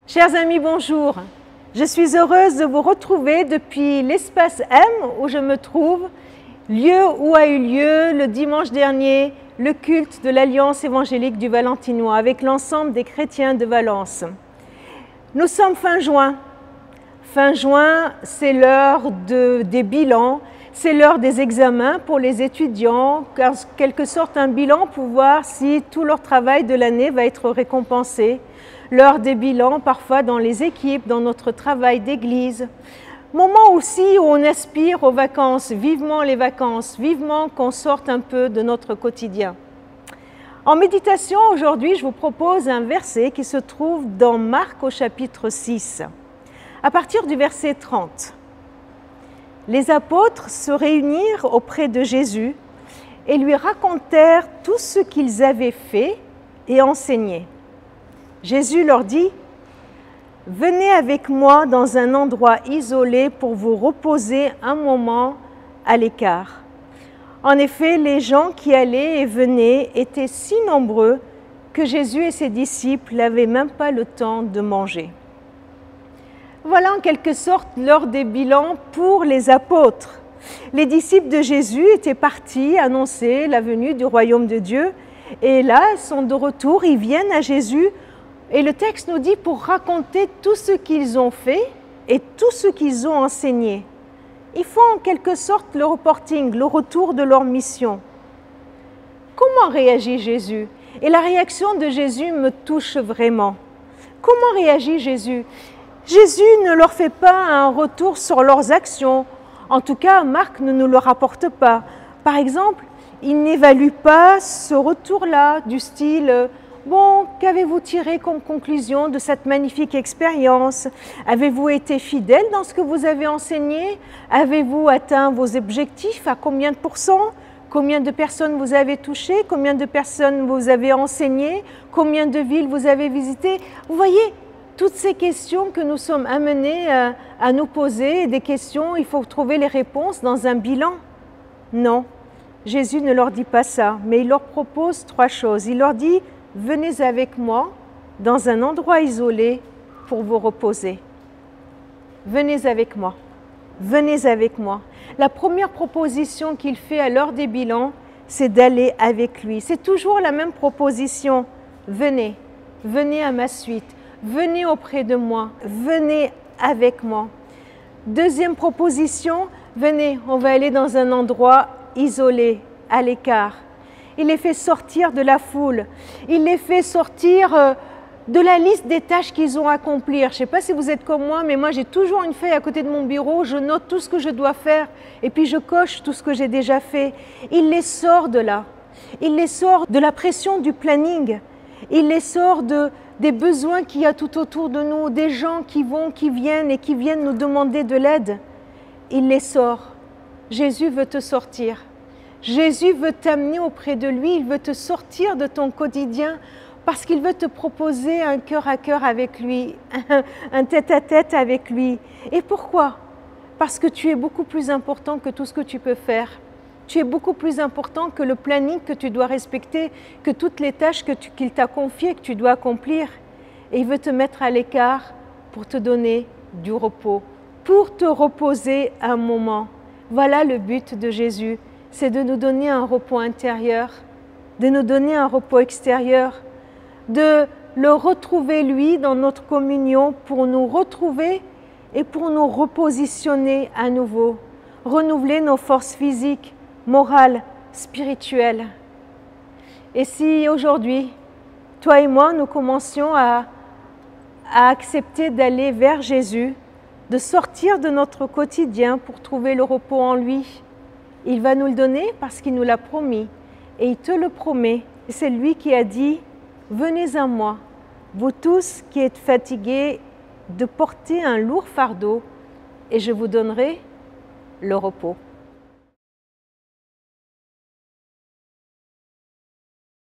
Chers amis, bonjour. Je suis heureuse de vous retrouver depuis l'espace M où je me trouve, lieu où a eu lieu le dimanche dernier le culte de l'Alliance évangélique du Valentinois avec l'ensemble des chrétiens de Valence. Nous sommes fin juin. Fin juin, c'est l'heure des bilans, c'est l'heure des examens pour les étudiants, en quelque sorte un bilan pour voir si tout leur travail de l'année va être récompensé. L'heure des bilans, parfois dans les équipes, dans notre travail d'église. Moment aussi où on aspire aux vacances, vivement les vacances, vivement qu'on sorte un peu de notre quotidien. En méditation, aujourd'hui, je vous propose un verset qui se trouve dans Marc au chapitre 6, à partir du verset 30. Les apôtres se réunirent auprès de Jésus et lui racontèrent tout ce qu'ils avaient fait et enseigné. Jésus leur dit « Venez avec moi dans un endroit isolé pour vous reposer un moment à l'écart. » En effet, les gens qui allaient et venaient étaient si nombreux que Jésus et ses disciples n'avaient même pas le temps de manger. Voilà en quelque sorte l'heure des bilans pour les apôtres. Les disciples de Jésus étaient partis annoncer la venue du royaume de Dieu et là, ils sont de retour, ils viennent à Jésus. Et le texte nous dit pour raconter tout ce qu'ils ont fait et tout ce qu'ils ont enseigné. Ils font en quelque sorte le reporting, le retour de leur mission. Comment réagit Jésus? Et la réaction de Jésus me touche vraiment. Comment réagit Jésus? Jésus ne leur fait pas un retour sur leurs actions. En tout cas, Marc ne nous le rapporte pas. Par exemple, il n'évalue pas ce retour-là du style bon, qu'avez-vous tiré comme conclusion de cette magnifique expérience? Avez-vous été fidèle dans ce que vous avez enseigné? Avez-vous atteint vos objectifs? À combien de pourcents? Combien de personnes vous avez touchées? Combien de personnes vous avez enseigné? Combien de villes vous avez visitées? Vous voyez, toutes ces questions que nous sommes amenés à nous poser, des questions, il faut trouver les réponses dans un bilan. Non, Jésus ne leur dit pas ça, mais il leur propose trois choses. Il leur dit « Venez avec moi dans un endroit isolé pour vous reposer. » Venez avec moi. Venez avec moi. La première proposition qu'il fait à l'heure des bilans, c'est d'aller avec lui. C'est toujours la même proposition. Venez, venez à ma suite. Venez auprès de moi. Venez avec moi. Deuxième proposition, venez, on va aller dans un endroit isolé, à l'écart. Il les fait sortir de la foule. Il les fait sortir de la liste des tâches qu'ils ont à accomplir. Je ne sais pas si vous êtes comme moi, mais moi j'ai toujours une feuille à côté de mon bureau. Je note tout ce que je dois faire et puis je coche tout ce que j'ai déjà fait. Il les sort de là. Il les sort de la pression du planning. Il les sort des besoins qu'il y a tout autour de nous, des gens qui vont, qui viennent et qui viennent nous demander de l'aide. Il les sort. Jésus veut te sortir. Jésus veut t'amener auprès de lui, il veut te sortir de ton quotidien parce qu'il veut te proposer un cœur à cœur avec lui, un tête-à-tête avec lui. Et pourquoi? Parce que tu es beaucoup plus important que tout ce que tu peux faire. Tu es beaucoup plus important que le planning que tu dois respecter, que toutes les tâches qu'il t'a confiées, que tu dois accomplir. Et il veut te mettre à l'écart pour te donner du repos, pour te reposer un moment. Voilà le but de Jésus. C'est de nous donner un repos intérieur, de nous donner un repos extérieur, de le retrouver lui dans notre communion pour nous retrouver et pour nous repositionner à nouveau, renouveler nos forces physiques, morales, spirituelles. Et si aujourd'hui, toi et moi, nous commencions à accepter d'aller vers Jésus, de sortir de notre quotidien pour trouver le repos en lui, il va nous le donner parce qu'il nous l'a promis et il te le promet. C'est lui qui a dit « Venez à moi, vous tous qui êtes fatigués de porter un lourd fardeau et je vous donnerai le repos. »